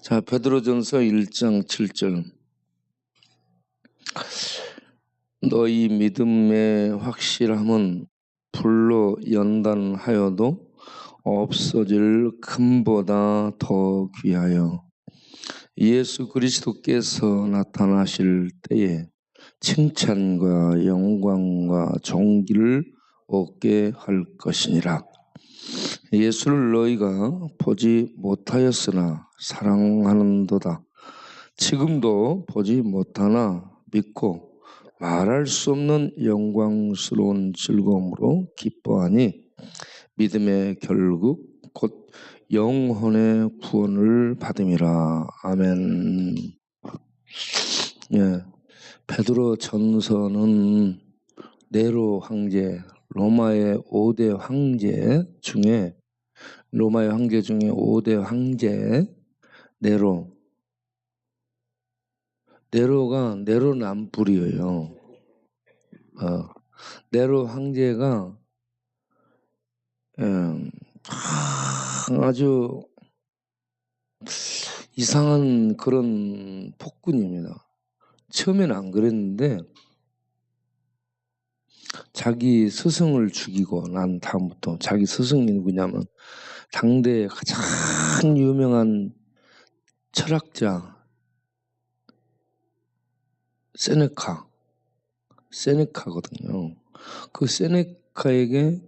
자, 베드로전서 1장 7절. 너희 믿음의 확실함은 불로 연단하여도 없어질 금보다 더 귀하여 예수 그리스도께서 나타나실 때에 칭찬과 영광과 존귀를 얻게 할 것이니라. 예수를 너희가 보지 못하였으나 사랑하는도다. 지금도 보지 못하나 믿고 말할 수 없는 영광스러운 즐거움으로 기뻐하니 믿음의 결국 곧 영혼의 구원을 받음이라. 아멘. 예, 베드로 전서는 네로 황제, 로마의 5대 황제 중에 5대 황제 네로가 네로 남불이에요. 네로 황제가 아주 이상한 그런 폭군입니다. 처음에는 안 그랬는데 자기 스승을 죽이고 난 다음부터, 자기 스승이 누구냐면 당대의 가장 유명한 철학자 세네카거든요. 그 세네카에게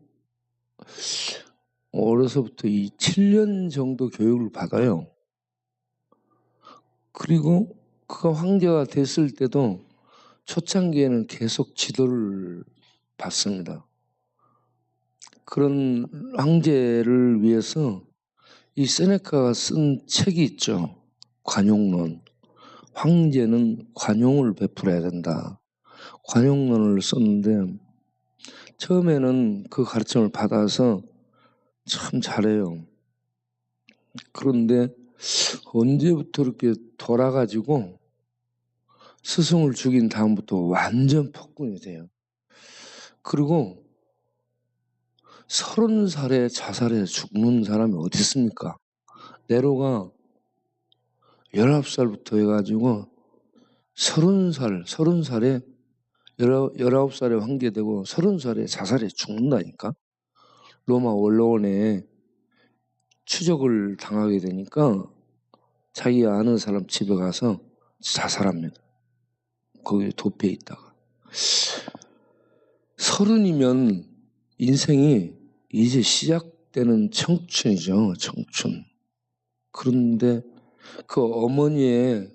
어려서부터 7년 정도 교육을 받아요. 그리고 그가 황제가 됐을 때도 초창기에는 계속 지도를 받습니다. 그런 황제를 위해서 이 세네카가 쓴 책이 있죠. 관용론. 황제는 관용을 베풀어야 된다. 관용론을 썼는데 처음에는 그 가르침을 받아서 참 잘해요. 그런데 언제부터 이렇게 돌아가지고 스승을 죽인 다음부터 완전 폭군이 돼요. 그리고 30살에 자살해 죽는 사람이 어디 있습니까? 네로가 19살부터 해가지고 30살에 19살에 황제되고 30살에 자살해 죽는다니까. 로마 원로원에 추적을 당하게 되니까 자기 아는 사람 집에 가서 자살합니다. 거기 도피해 있다가. 30이면 인생이 이제 시작되는 청춘이죠. 청춘. 그런데 그 어머니의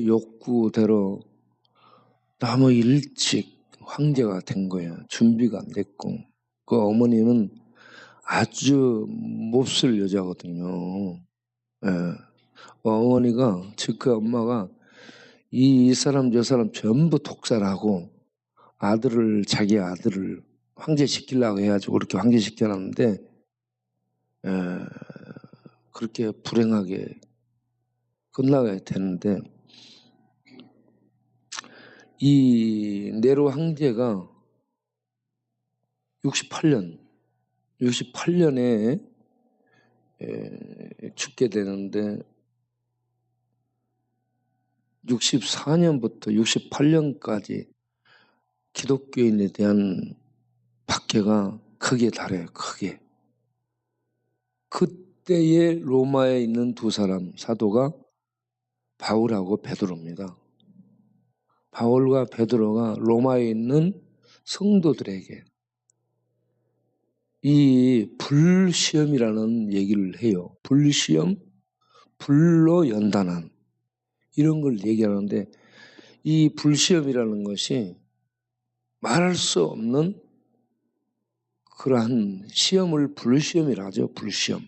욕구대로 너무 일찍 황제가 된 거예요. 준비가 안 됐고. 그 어머니는 아주 몹쓸 여자거든요. 예. 어머니가, 즉 그 엄마가 이 사람 저 사람 전부 독살하고 자기 아들을 황제시키려고 해가지고 그렇게 황제시켜놨는데 그렇게 불행하게 끝나게 되는데, 이 네로 황제가 68년에 죽게 되는데 64년부터 68년까지 기독교인에 대한 박해가 크게 달해요. 크게. 그때의 로마에 있는 두 사람 사도가 바울하고 베드로입니다. 바울과 베드로가 로마에 있는 성도들에게 이 불시험이라는 얘기를 해요. 불시험, 불로 연단한, 이런 걸 얘기하는데, 이 불시험이라는 것이 말할 수 없는 그러한 시험을 불시험이라 하죠. 불시험.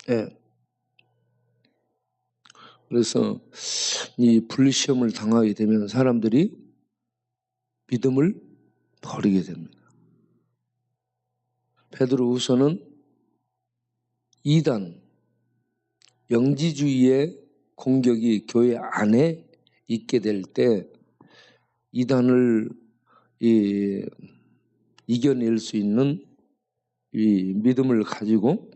예. 그래서 이 불시험을 당하게 되면 사람들이 믿음을 버리게 됩니다. 베드로후서는 이단, 영지주의의 공격이 교회 안에 있게 될 때 이단을 이겨낼 수 있는 이 믿음을 가지고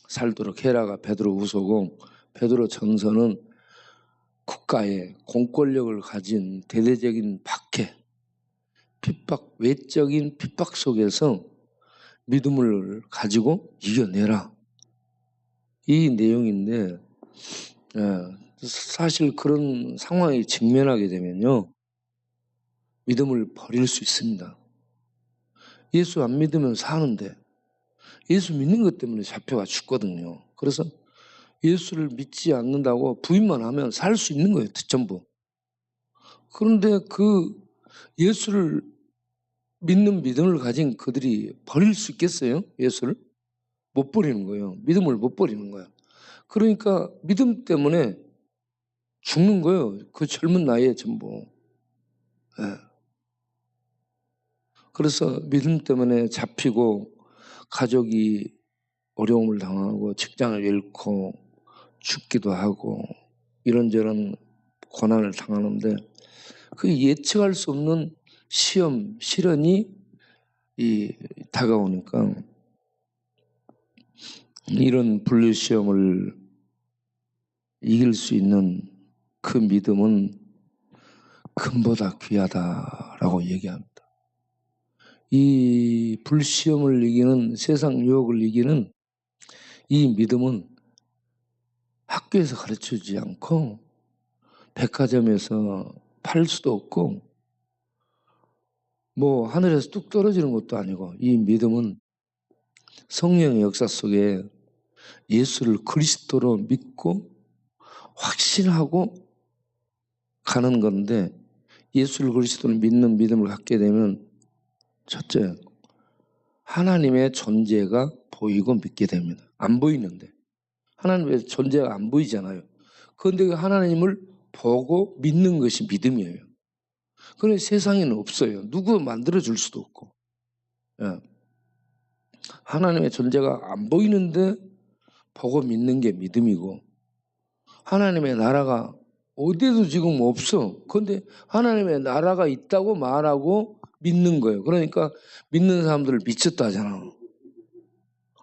살도록 헤라가 베드로 후서고, 베드로 전서는 국가의 공권력을 가진 대대적인 박해, 핍박, 외적인 핍박 속에서 믿음을 가지고 이겨내라, 이 내용인데, 사실 그런 상황에 직면하게 되면요, 믿음을 버릴 수 있습니다. 예수 안 믿으면 사는데 예수 믿는 것 때문에 잡혀가 죽거든요. 그래서 예수를 믿지 않는다고 부인만 하면 살 수 있는 거예요, 전부. 그런데 그 예수를 믿는 믿음을 가진 그들이 버릴 수 있겠어요? 예수를? 못 버리는 거예요. 믿음을 못 버리는 거예요. 그러니까 믿음 때문에 죽는 거예요. 그 젊은 나이에 전부. 그래서 믿음 때문에 잡히고 가족이 어려움을 당하고 직장을 잃고 죽기도 하고 이런저런 고난을 당하는데, 그 예측할 수 없는 시험, 시련이 다가오니까 이런 분류시험을 이길 수 있는 그 믿음은 금보다 귀하다라고 얘기합니다. 이 불시험을 이기는, 세상 유혹을 이기는 이 믿음은 학교에서 가르쳐주지 않고 백화점에서 팔 수도 없고 뭐 하늘에서 뚝 떨어지는 것도 아니고, 이 믿음은 성령의 역사 속에 예수를 그리스도로 믿고 확신하고 가는 건데, 예수를 그리스도로 믿는 믿음을 갖게 되면 첫째, 하나님의 존재가 보이고 믿게 됩니다. 안 보이는데, 하나님의 존재가 안 보이잖아요. 그런데 그 하나님을 보고 믿는 것이 믿음이에요. 그런데 세상에는 없어요. 누구 만들어줄 수도 없고. 하나님의 존재가 안 보이는데 보고 믿는 게 믿음이고, 하나님의 나라가 어디에도 지금 없어. 그런데 하나님의 나라가 있다고 말하고 믿는 거예요. 그러니까 믿는 사람들을 미쳤다 하잖아.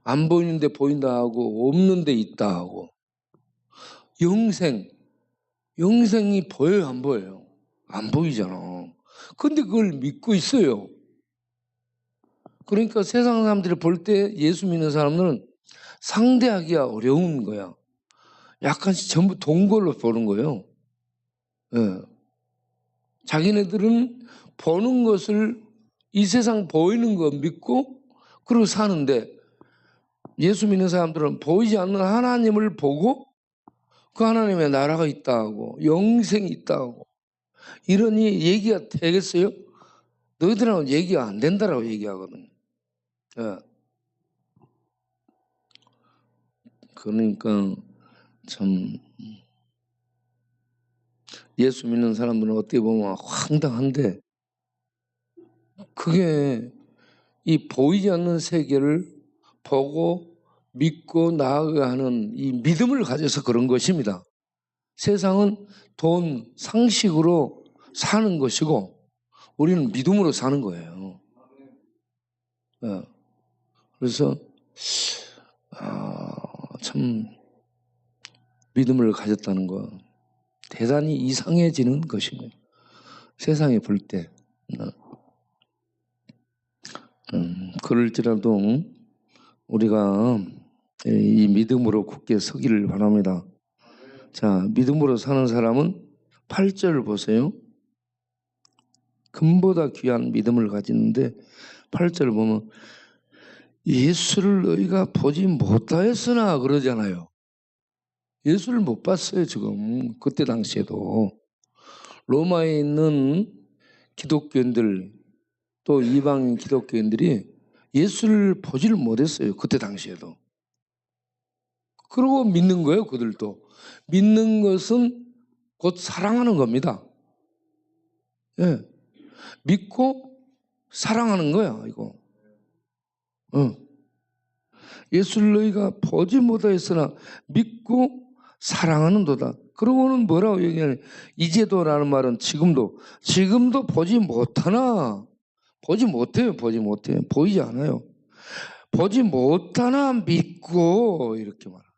안 보이는데 보인다 하고, 없는데 있다 하고. 영생이 보여요, 안 보여요? 안 보이잖아. 근데 그걸 믿고 있어요. 그러니까 세상 사람들이 볼 때 예수 믿는 사람들은 상대하기가 어려운 거야. 약간씩 전부 동거로 보는 거예요. 자기네들은 보는 것을, 이 세상 보이는 거 믿고 그러고 사는데, 예수 믿는 사람들은 보이지 않는 하나님을 보고 그 하나님의 나라가 있다고, 영생이 있다고, 이러니 얘기가 되겠어요? 너희들하고는 얘기가 안 된다라고 얘기하거든요. 그러니까 참 예수 믿는 사람들은 어떻게 보면 황당한데, 그게 이 보이지 않는 세계를 보고 믿고 나아가는 이 믿음을 가져서 그런 것입니다. 세상은 돈, 상식으로 사는 것이고 우리는 믿음으로 사는 거예요. 그래서 참 믿음을 가졌다는 거 대단히 이상해지는 것입니다. 세상에 볼 때. 그럴지라도 우리가 이 믿음으로 굳게 서기를 바랍니다. 자, 믿음으로 사는 사람은 8절을 보세요. 금보다 귀한 믿음을 가지는데 8절을 보면 예수를 너희가 보지 못하였으나 그러잖아요. 예수를 못 봤어요, 지금. 그때 당시에도. 로마에 있는 기독교인들, 또 이방 기독교인들이 예수를 보지를 못했어요, 그때 당시에도. 그러고 믿는 거예요, 그들도. 믿는 것은 곧 사랑하는 겁니다. 믿고 사랑하는 거야, 이거. 예수를 너희가 보지 못하였으나 믿고 사랑하는도다. 그러고는 뭐라고 얘기하냐? 이제도라는 말은 지금도 보지 못하나? 보지 못해요. 보이지 않아요. 보지 못하나 믿고 이렇게 말합니다.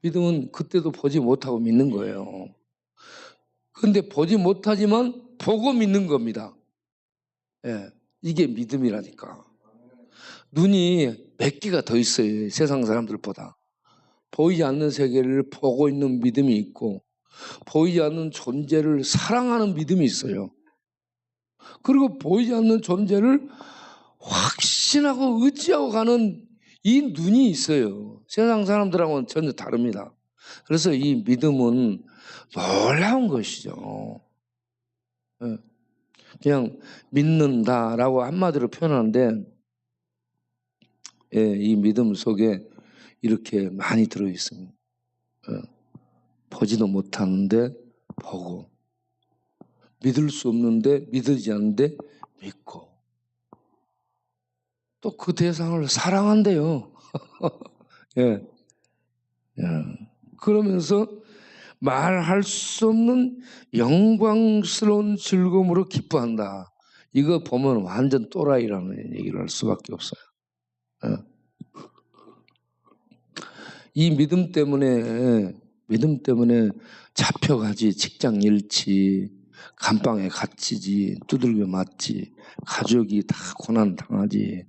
믿음은 그때도 보지 못하고 믿는 거예요. 그런데 보지 못하지만 보고 믿는 겁니다. 예, 이게 믿음이라니까. 눈이 몇 개가 더 있어요. 세상 사람들보다. 보이지 않는 세계를 보고 있는 믿음이 있고 보이지 않는 존재를 사랑하는 믿음이 있어요. 그리고 보이지 않는 존재를 확신하고 의지하고 가는 이 눈이 있어요. 세상 사람들하고는 전혀 다릅니다. 그래서 이 믿음은 놀라운 것이죠. 그냥 믿는다라고 한마디로 표현하는데 이 믿음 속에 이렇게 많이 들어있습니다. 보지도 못하는데 보고, 믿을 수 없는데 믿어지지 않는데 믿고, 또 그 대상을 사랑한대요. 예. 그러면서 말할 수 없는 영광스러운 즐거움으로 기뻐한다. 이거 보면 완전 또라이라는 얘기를 할 수밖에 없어요. 이 믿음 때문에 잡혀가지, 직장 잃지, 감방에 갇히지, 두들겨 맞지, 가족이 다 고난 당하지,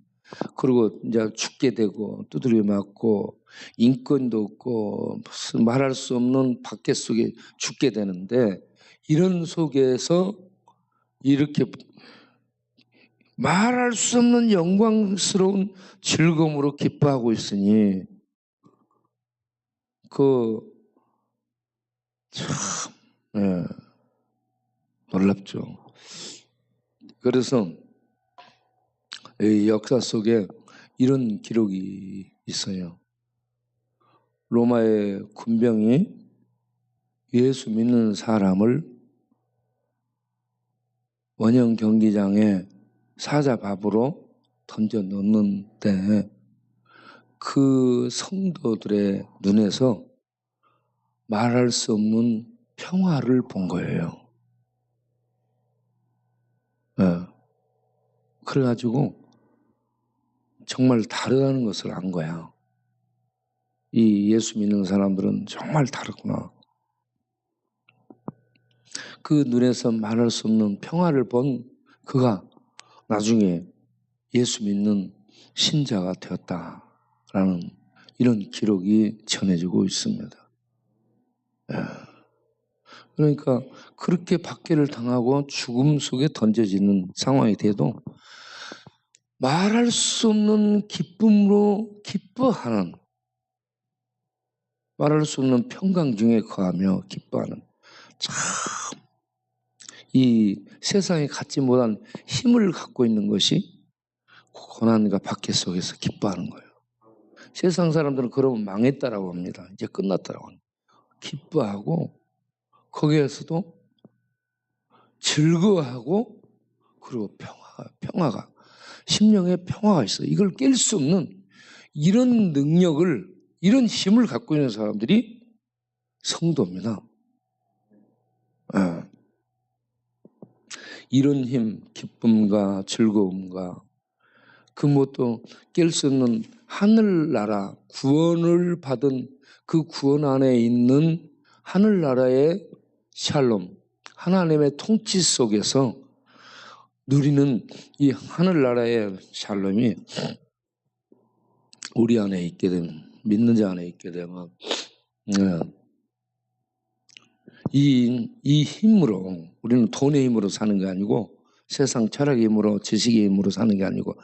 그리고 이제 죽게 되고 두드려 맞고 인권도 없고 무슨 말할 수 없는 박해 속에 죽게 되는데, 이런 속에서 이렇게 말할 수 없는 영광스러운 즐거움으로 기뻐하고 있으니 참 놀랍죠. 그래서 이 역사 속에 이런 기록이 있어요. 로마의 군병이 예수 믿는 사람을 원형 경기장에 사자밥으로 던져 넣는데 그 성도들의 눈에서 말할 수 없는 평화를 본 거예요. 그래가지고 정말 다르다는 것을 안 거야. 이 예수 믿는 사람들은 정말 다르구나. 그 눈에서 말할 수 없는 평화를 본 그가 나중에 예수 믿는 신자가 되었다라는 이런 기록이 전해지고 있습니다. 그러니까 그렇게 박해를 당하고 죽음 속에 던져지는 상황이 돼도 말할 수 없는 기쁨으로 기뻐하는, 말할 수 없는 평강 중에 거하며 기뻐하는, 참 이 세상에 갖지 못한 힘을 갖고 있는 것이 고난과 박해 속에서 기뻐하는 거예요. 세상 사람들은 그러면 망했다라고 합니다. 이제 끝났다라고 합니다. 기뻐하고 거기에서도 즐거워하고 그리고 평화가 심령의 평화가 있어요. 이걸 깰 수 없는 이런 능력을, 이런 힘을 갖고 있는 사람들이 성도입니다. 이런 힘, 기쁨과 즐거움과 그 무엇도 깰 수 없는 하늘나라, 구원을 받은 그 구원 안에 있는 하늘나라의 샬롬, 하나님의 통치 속에서 누리는 이 하늘나라의 샬롬이 우리 안에 있게 되면, 믿는 자 안에 있게 되면 이 힘으로, 우리는 돈의 힘으로 사는 게 아니고 세상 철학의 힘으로, 지식의 힘으로 사는 게 아니고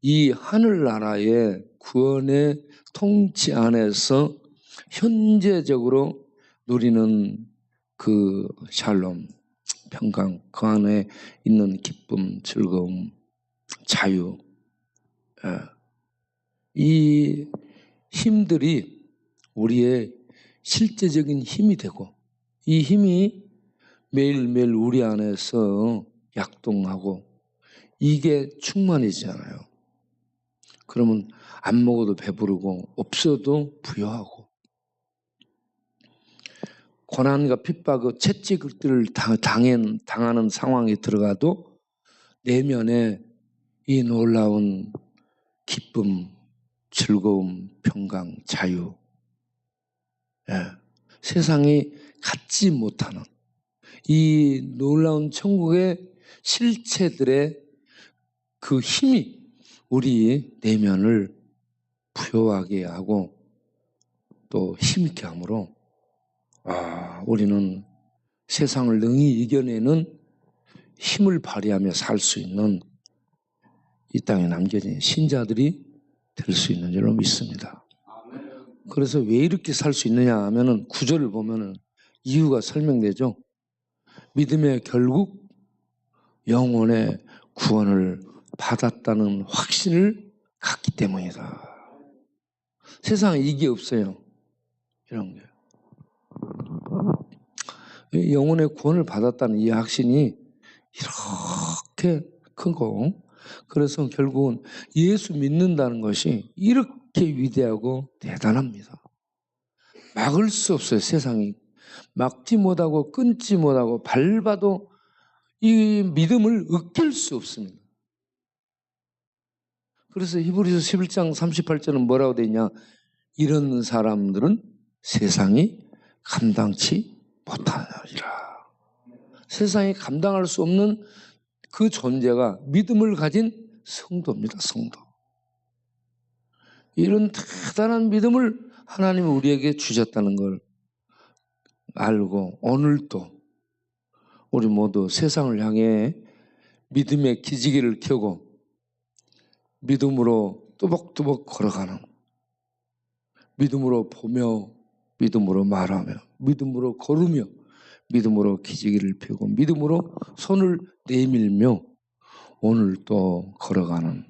이 하늘나라의 구원의 통치 안에서 현재적으로 누리는 그 샬롬, 평강, 그 안에 있는 기쁨, 즐거움, 자유, 이 힘들이 우리의 실제적인 힘이 되고 이 힘이 매일매일 우리 안에서 약동하고 이게 충만해지잖아요. 그러면 안 먹어도 배부르고 없어도 부여하고, 고난과 핍박과 채찍을 당하는 상황에 들어가도 내면에 이 놀라운 기쁨, 즐거움, 평강, 자유, 세상이 갖지 못하는 이 놀라운 천국의 실체들의 그 힘이 우리 내면을 부여하게 하고 또 힘있게 하므로 우리는 세상을 능히 이겨내는 힘을 발휘하며 살 수 있는 이 땅에 남겨진 신자들이 될 수 있는 줄로 믿습니다. 그래서 왜 이렇게 살 수 있느냐 하면은 구절을 보면은 이유가 설명되죠. 믿음의 결국 영혼의 구원을 받았다는 확신을 갖기 때문이다. 세상에 이게 없어요. 이런 게. 영혼의 구원을 받았다는 이 확신이 이렇게 크고, 그래서 결국은 예수 믿는다는 것이 이렇게 위대하고 대단합니다. 막을 수 없어요. 세상이 막지 못하고 끊지 못하고 밟아도 이 믿음을 으깰 수 없습니다. 그래서 히브리서 11장 38절은 뭐라고 되어 있냐? 이런 사람들은 세상이 감당치 못하느니라. 세상이 감당할 수 없는 그 존재가 믿음을 가진 성도입니다. 성도. 이런 대단한 믿음을 하나님이 우리에게 주셨다는 걸 알고 오늘도 우리 모두 세상을 향해 믿음의 기지개를 켜고 믿음으로 또박또박 걸어가는, 믿음으로 보며 믿음으로 말하며 믿음으로 걸으며 믿음으로 기지개를 펴고 믿음으로 손을 내밀며 오늘 또 걸어가는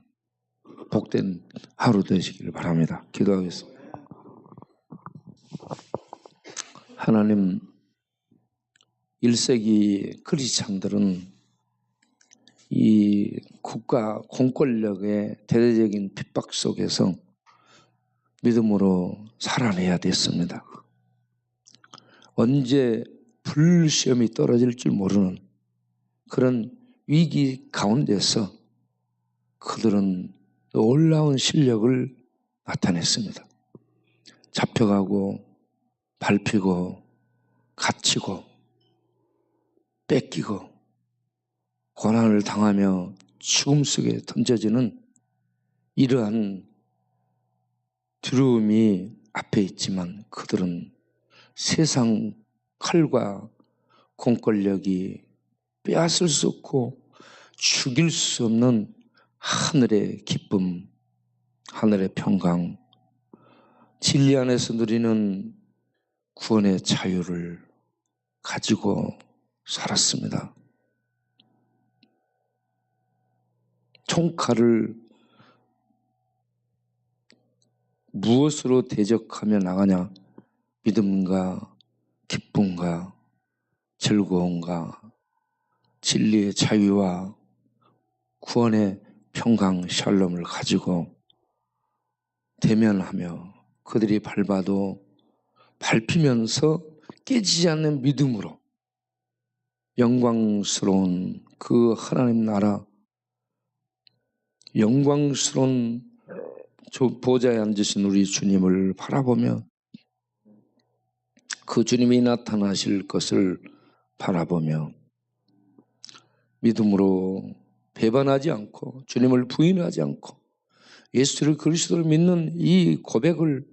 복된 하루 되시기를 바랍니다. 기도하겠습니다. 하나님, 1세기 크리스찬들은 이 국가 공권력의 대대적인 핍박 속에서 믿음으로 살아내야 됐습니다. 언제 불시험이 떨어질 줄 모르는 그런 위기 가운데서 그들은 놀라운 실력을 나타냈습니다. 잡혀가고 밟히고 갇히고 뺏기고 고난을 당하며 죽음 속에 던져지는 이러한 두려움이 앞에 있지만 그들은 세상 칼과 공권력이 빼앗을 수 없고 죽일 수 없는 하늘의 기쁨, 하늘의 평강, 진리 안에서 누리는 구원의 자유를 가지고 살았습니다. 총칼을 무엇으로 대적하며 나가냐? 믿음과 기쁨과 즐거움과 진리의 자유와 구원의 평강 샬롬을 가지고 대면하며 그들이 밟아도 밟히면서 깨지지 않는 믿음으로 영광스러운 그 하나님 나라, 영광스러운 보좌에 앉으신 우리 주님을 바라보며 그 주님이 나타나실 것을 바라보며 믿음으로 배반하지 않고 주님을 부인하지 않고 예수를 그리스도를 믿는 이 고백을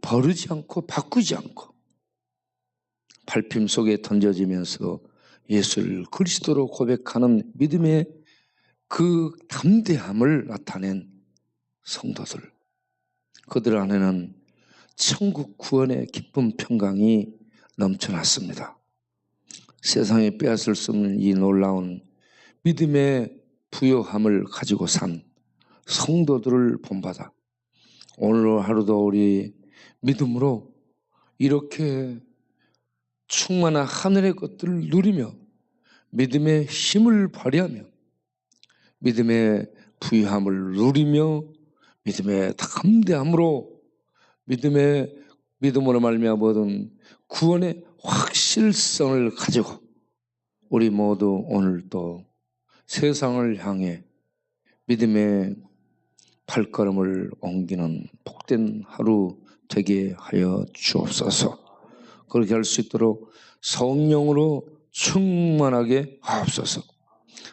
버리지 않고 바꾸지 않고 밟힘 속에 던져지면서 예수를 그리스도로 고백하는 믿음의 그 담대함을 나타낸 성도들, 그들 안에는 천국 구원의 기쁨 평강이 넘쳐났습니다. 세상에 빼앗을 수 없는 이 놀라운 믿음의 부요함을 가지고 산 성도들을 본받아 오늘 하루도 우리 믿음으로 이렇게 충만한 하늘의 것들을 누리며 믿음의 힘을 발휘하며 믿음의 부유함을 누리며 믿음의 담대함으로 믿음으로 말미암아 얻은 구원의 확실성을 가지고 우리 모두 오늘 또 세상을 향해 믿음의 발걸음을 옮기는 복된 하루 되게 하여 주옵소서. 그렇게 할 수 있도록 성령으로 충만하게 하옵소서.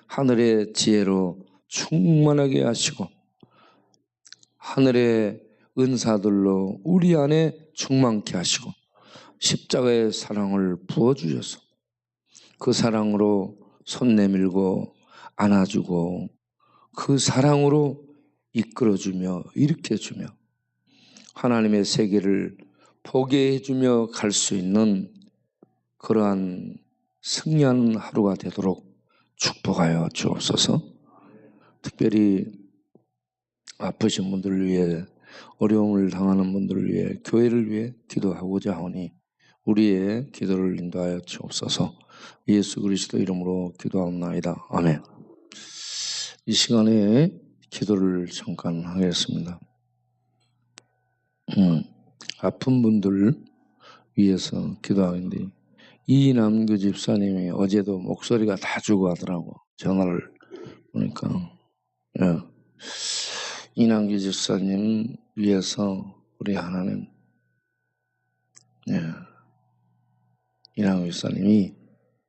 하늘의 지혜로 충만하게 하시고 하늘의 은사들로 우리 안에 충만케 하시고 십자가의 사랑을 부어주셔서 그 사랑으로 손 내밀고 안아주고 그 사랑으로 이끌어주며 일으켜주며 하나님의 세계를 보게 해주며 갈 수 있는 그러한 승리하는 하루가 되도록 축복하여 주옵소서. 특별히 아프신 분들을 위해 어려움을 당하는 분들을 위해 교회를 위해 기도하고자 하오니 우리의 기도를 인도하여 주옵소서. 예수 그리스도 이름으로 기도하옵나이다. 아멘. 이 시간에 기도를 잠깐 하겠습니다. 아픈 분들 위해서 기도하는데 이남규 집사님이 어제도 목소리가 다 죽어가더라고. 전화를 보니까. 예. 이남규 집사님 위해서 우리 하나님, 예. 이남규 집사님이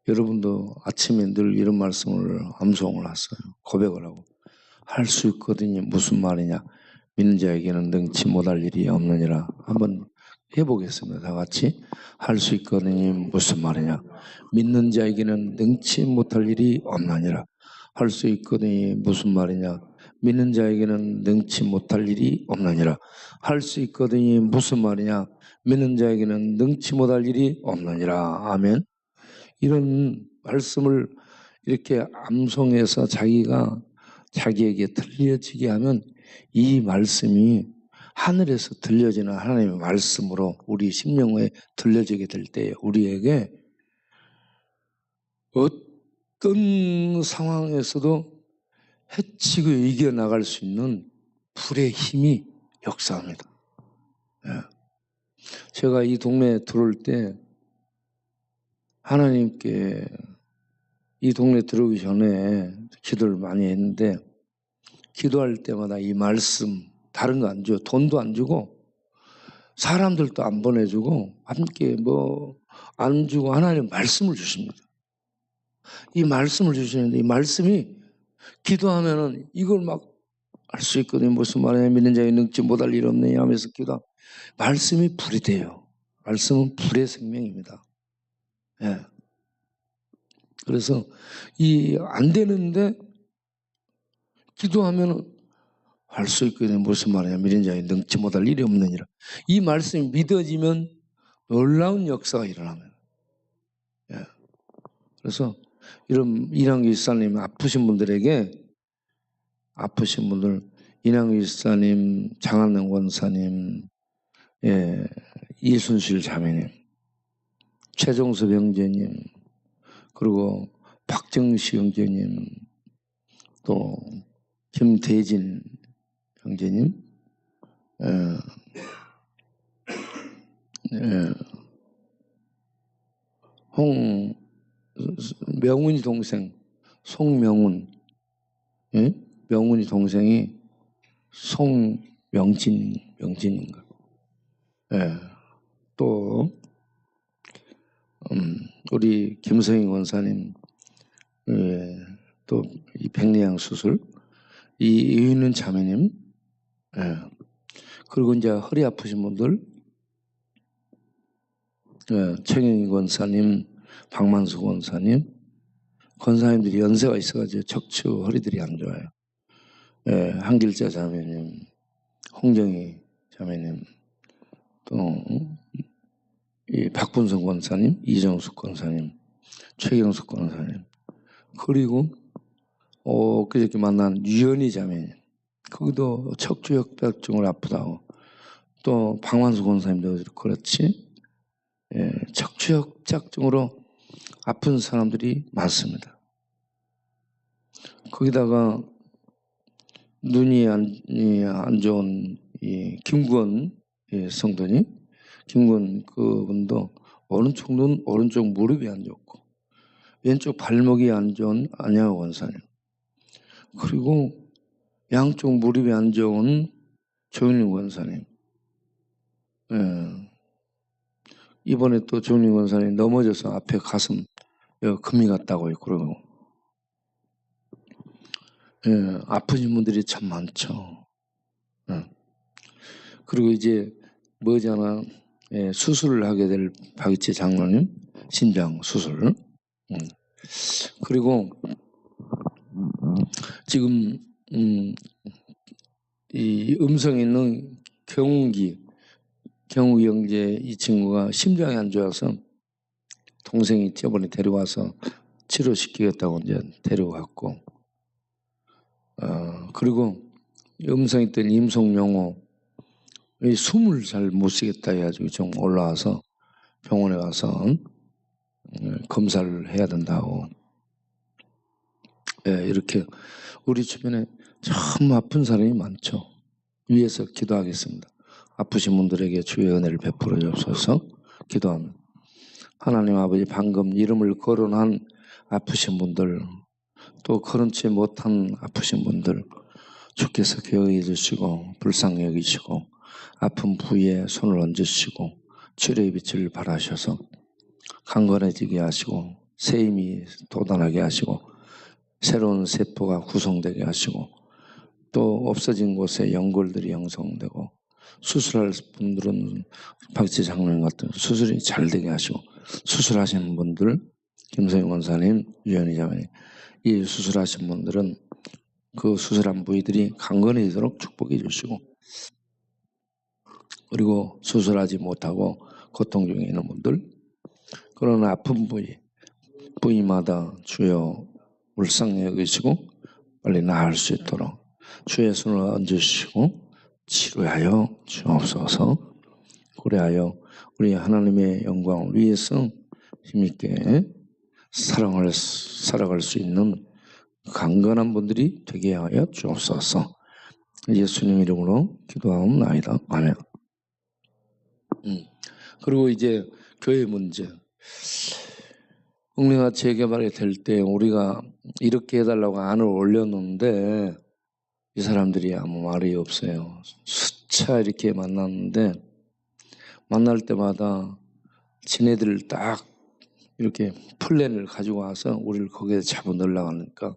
여러분도 아침에 늘 이런 말씀을 암송을 하세요. 고백을 하고 할 수 있거든요. 무슨 말이냐? 믿는 자에게는 능치 못할 일이 없느니라. 한번 해보겠습니다. 다 같이. 할 수 있거든요. 무슨 말이냐? 믿는 자에게는 능치 못할 일이 없느니라. 할 수 있거든요. 무슨 말이냐? 믿는 자에게는 능치 못할 일이 없느니라. 할 수 있거든요. 무슨 말이냐? 믿는 자에게는 능치 못할 일이 없느니라. 아멘. 이런 말씀을 이렇게 암송해서 자기가 자기에게 들려지게 하면 이 말씀이 하늘에서 들려지는 하나님의 말씀으로 우리 심령에 들려지게 될 때 우리에게 어떤 상황에서도 해치고 이겨나갈 수 있는 불의 힘이 역사합니다. 제가 이 동네에 들어올 때 하나님께 이 동네 들어오기 전에 기도를 많이 했는데 기도할 때마다 이 말씀 다른 거 안 줘요. 돈도 안 주고 사람들도 안 보내주고 함께 안 주고 하나님 말씀을 주십니다. 이 말씀을 주시는데 이 말씀이 기도하면은 이걸 막 할 수 있거든요. 무슨 말이냐? 믿는 자에 능치 못할 일 없느냐 하면서 기도. 말씀이 불이 돼요. 말씀은 불의 생명입니다. 예. 그래서 이 안 되는데 기도하면은 할 수 있거든요. 무슨 말이냐? 믿는 자에 능치 못할 일이 없느니라. 이 말씀이 믿어지면 놀라운 역사가 일어납니다. 예. 그래서 이런 이남규 집사님 아프신 분들에게 아프신 분들 이남규 집사님, 장한영 권사님, 예, 이순실 자매님, 최종섭 형제님, 그리고 박정시 형제님, 또 김대진 형제님, 명훈이 동생 송명훈, 예? 명훈이 동생이 명진인가? 예. 또 우리 김성희 권사님, 예. 또 이 백내양 수술, 이 이윤은 자매님, 예. 그리고 이제 허리 아프신 분들, 예. 최경희 권사님, 박만수 권사님, 권사님들이 연세가 있어가지고 척추 허리들이 안 좋아요. 예. 한길자 자매님, 홍정희 자매님, 또 이 박분성 권사님, 이정숙 권사님, 최경숙 권사님, 그리고 그저께 만난 유연희 자매님, 거기도 척추협착증으로 아프다고, 또 박만수 권사님도 그렇지, 예, 척추협착증으로 아픈 사람들이 많습니다. 거기다가 눈이 안 좋은 이 김구원 성도님, 김구원 그분도 오른쪽 눈, 오른쪽 무릎이 안 좋고 왼쪽 발목이 안 좋은 안양호 권사님, 그리고 양쪽 무릎이 안 좋은 조윤희 권사님. 예. 이번에 또 조윤희 권사님 넘어져서 앞에 가슴 금이 갔다고 그러고. 예, 아프신 분들이 참 많죠. 예. 그리고 이제 머지않아 수술을 하게 될 박이치 장로님 심장 수술. 그리고 지금 이 음성 있는 경욱이 형제 이 친구가 심장이 안 좋아서 동생이 저번에 데려와서 치료시키겠다고 이제 데려왔고, 그리고 음성 있던 임송영호 이 숨을 잘 못 쉬겠다 해가지고 좀 올라와서 병원에 가서 검사를 해야 된다고. 이렇게 우리 주변에 참 아픈 사람이 많죠. 위에서 기도하겠습니다. 아프신 분들에게 주의 은혜를 베풀어 주옵소서. 기도합니다. 하나님 아버지, 방금 이름을 거론한 아프신 분들, 또 거론치 못한 아프신 분들 주께서 기억해 주시고 불쌍히 여기시고 아픈 부위에 손을 얹으시고 치료의 빛을 발하셔서 강건해지게 하시고 새 힘이 돋아나게 하시고 새로운 세포가 구성되게 하시고 또 없어진 곳에 연골들이 형성되고 수술할 분들은 박지 장로님 같은 수술이 잘 되게 하시고 수술하시는 분들 김성희 원사님, 유현희 자매님 이 수술하신 분들은 그 수술한 부위들이 강건해지도록 축복해 주시고 그리고 수술하지 못하고 고통 중에 있는 분들 그런 아픈 부위마다 주여 불쌍히 여기시고 빨리 나을 수 있도록 주의 손을 얹으시고 치료하여 주옵소서. 그리하여 우리 하나님의 영광을 위해서 힘있게 살아갈 수 있는 강건한 분들이 되게 하여 주옵소서. 예수님 이름으로 기도하옵나이다. 아멘. 그리고 이제 교회 문제. 옥리가 재개발이 될 때 우리가 이렇게 해달라고 안을 올렸는데 이 사람들이 아무 말이 없어요. 수차 이렇게 만났는데 만날 때마다 지네들 딱 이렇게 플랜을 가지고 와서 우리를 거기에 잡아넣으려고 하니까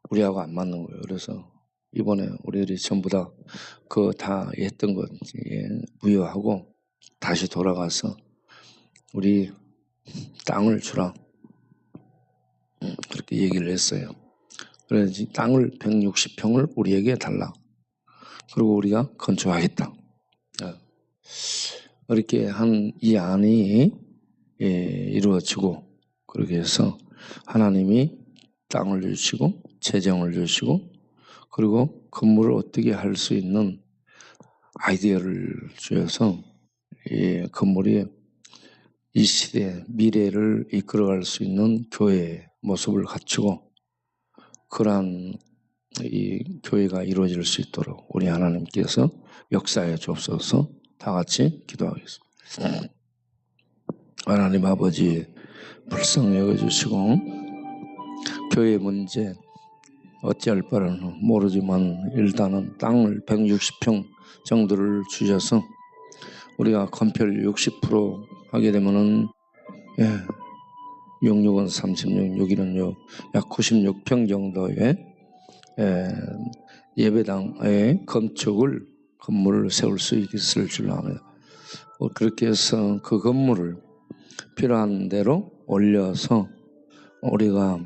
우리하고 안 맞는 거예요. 그래서 이번에 우리들이 전부 다 했던 것 무효하고 다시 돌아가서 우리 땅을 주라. 그렇게 얘기를 했어요. 그래서 땅을 160평을 우리에게 달라. 그리고 우리가 건축하겠다. 이렇게 한 이 안이 이루어지고 그렇게 해서 하나님이 땅을 주시고 재정을 주시고 그리고 건물을 어떻게 할 수 있는 아이디어를 주셔서 이 건물이 이 시대 미래를 이끌어갈 수 있는 교회의 모습을 갖추고 그러한 이 교회가 이루어질 수 있도록 우리 하나님께서 역사해 주옵소서. 다 같이 기도하겠습니다. 하나님 아버지 불쌍히 여겨주시고 교회 문제 어찌할 바는 모르지만 일단은 땅을 160평 정도를 주셔서 우리가 건폐를 60% 하게 되면은 66은 36, 6일은요 약 96평 정도의 예배당의 건물을 세울 수 있을 줄로 압니다. 그렇게 해서 그 건물을 필요한 대로 올려서 우리가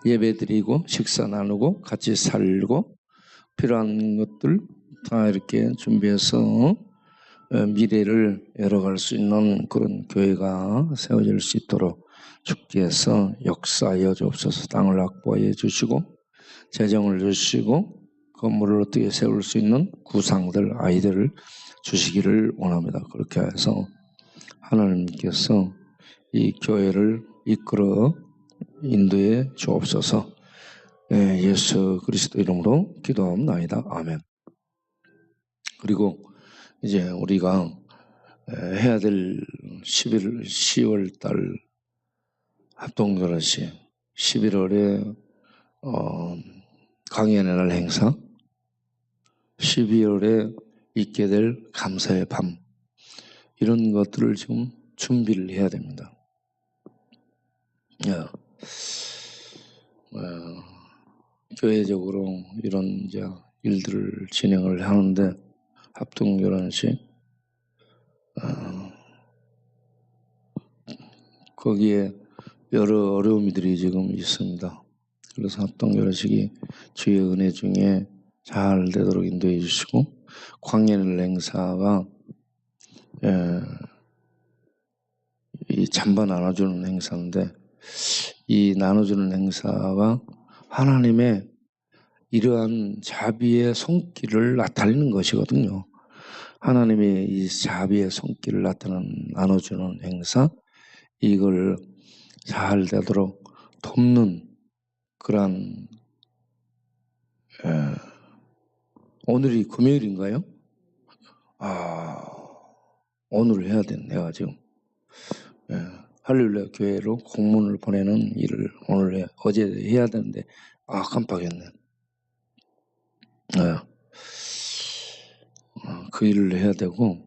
예배드리고 식사 나누고 같이 살고 필요한 것들 다 이렇게 준비해서 미래를 열어갈 수 있는 그런 교회가 세워질 수 있도록 주께서 역사하여 주옵소서. 땅을 확보해 주시고 재정을 주시고 건물을 어떻게 세울 수 있는 구상들 아이들을 주시기를 원합니다. 그렇게 해서 하나님께서 이 교회를 이끌어 인도해 주옵소서. 예수 그리스도 이름으로 기도하옵나이다. 아멘. 그리고 이제 우리가 해야 될 10월 달 합동결혼식 11월에 강연의 날 행사 12월에 있게 될 감사의 밤, 이런 것들을 지금 준비를 해야 됩니다. 교회적으로 이런 이제 일들을 진행을 하는데 합동결혼식 거기에 여러 어려움들이 지금 있습니다. 그래서 합동결혼식이 주의 은혜 중에 잘 되도록 인도해 주시고, 광야의 행사가 이 잔반 나눠주는 행사인데, 이 나눠주는 행사가 하나님의 이러한 자비의 손길을 나타내는 것이거든요. 하나님의 이 자비의 손길을 나눠주는 행사, 이걸 잘 되도록 돕는 그런 오늘이 금요일인가요? 오늘 해야 되네. 내가 지금 할렐루야 교회로 공문을 보내는 일을 오늘 어제 해야 되는데 깜빡했네. 그 일을 해야 되고,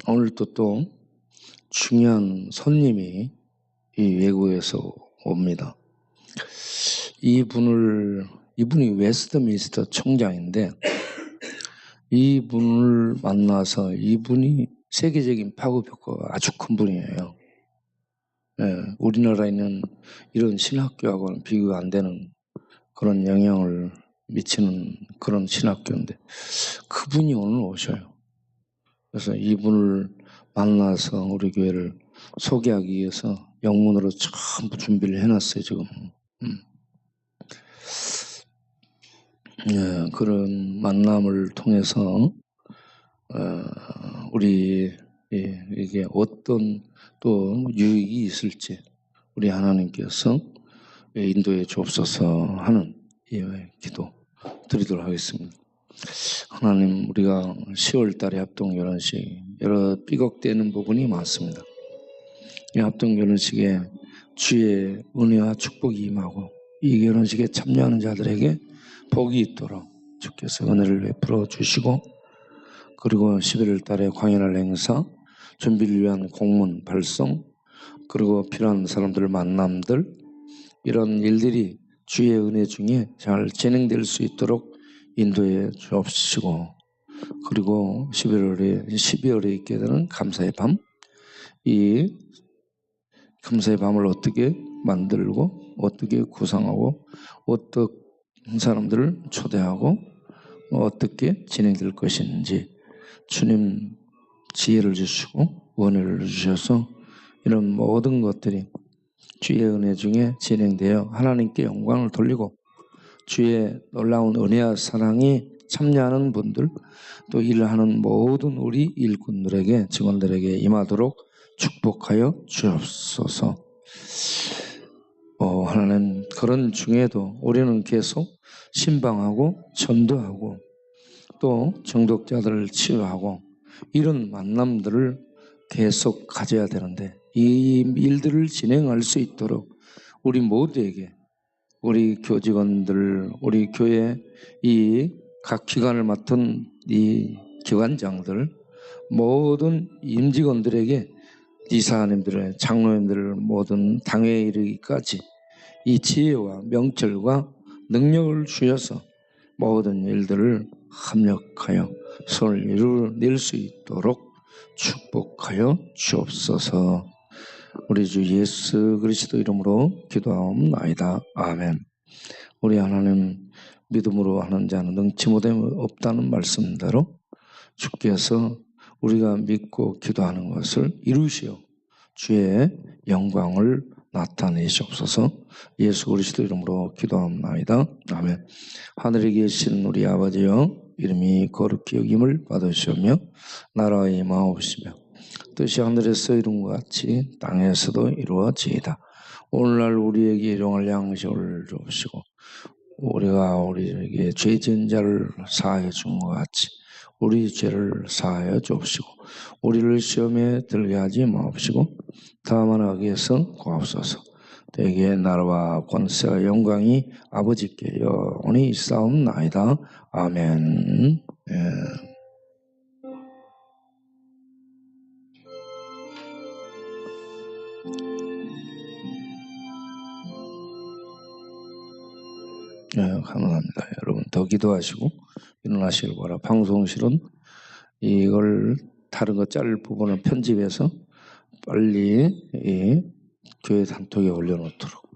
오늘 또 중요한 손님이 이 외국에서 옵니다. 이분이 웨스트민스터 총장인데, 이분을 만나서 이분이 세계적인 파급 효과가 아주 큰 분이에요. 우리나라에 있는 이런 신학교하고는 비교가 안 되는 그런 영향을 미치는 그런 신학교인데, 그분이 오늘 오셔요. 그래서 이분을 만나서 우리 교회를 소개하기 위해서 영문으로 전부 준비를 해놨어요, 지금. 그런 만남을 통해서 우리 이게 어떤 또 유익이 있을지 우리 하나님께서 인도해 주옵소서 하는 기도 드리도록 하겠습니다. 하나님, 우리가 10월 달에 합동결혼식 여러 삐걱대는 부분이 많습니다. 이 합동결혼식에 주의 은혜와 축복이 임하고 이 결혼식에 참여하는 자들에게 복이 있도록 주께서 은혜를 베풀어 주시고, 그리고 11월 달에 광야날 행사 준비를 위한 공문 발송, 그리고 필요한 사람들 만남들, 이런 일들이 주의 은혜 중에 잘 진행될 수 있도록 인도해 주옵시고, 그리고 12월에 있게 되는 감사의 밤, 이 감사의 밤을 어떻게 만들고 어떻게 구상하고 어떤 사람들을 초대하고 어떻게 진행될 것인지 주님 지혜를 주시고 은혜를 주셔서 이런 모든 것들이 주의 은혜 중에 진행되어 하나님께 영광을 돌리고 주의 놀라운 은혜와 사랑이 참여하는 분들, 또 일을 하는 모든 우리 일꾼들에게, 직원들에게 임하도록 축복하여 주옵소서. 하나님, 그런 중에도 우리는 계속 신방하고 전도하고 또 정독자들을 치유하고 이런 만남들을 계속 가져야 되는데, 이 일들을 진행할 수 있도록 우리 모두에게, 우리 교직원들, 우리 교회 이 각 기관을 맡은 이 기관장들, 모든 임직원들에게, 이사님들의 장로님들, 모든 당회에 이르기까지 이 지혜와 명철과 능력을 주셔서 모든 일들을 합력하여 손을 이루어낼 수 있도록 축복하여 주옵소서. 우리 주 예수 그리스도 이름으로 기도하옵나이다. 아멘. 우리 하나님, 믿음으로 하는 자는 능치 못함이 없다는 말씀대로 주께서 우리가 믿고 기도하는 것을 이루시어 주의 영광을 나타내시옵소서. 예수 그리스도 이름으로 기도합나이다. 아멘. 하늘에 계신 우리 아버지여, 이름이 거룩히 여김을 받으시오며 나라의 임하옵시며 뜻이 하늘에서 이룬 것 같이 땅에서도 이루어지이다. 오늘날 우리에게 일용할 양식을 주옵시고 우리가 우리에게 죄 지은 자를 사하여 준 것 같이 우리 죄를 사하여 주옵시고 우리를 시험에 들게 하지 마옵시고 다만 악에서 구하옵소서. 대개 나라와 권세와 영광이 아버지께 영원히 있사옵나이다. 아멘. 예. 네, 감사합니다. 여러분 더 기도하시고 일어나시길 바라. 방송실은 이걸 다른 거 자를 부분을 편집해서 빨리 이 교회 단톡에 올려놓도록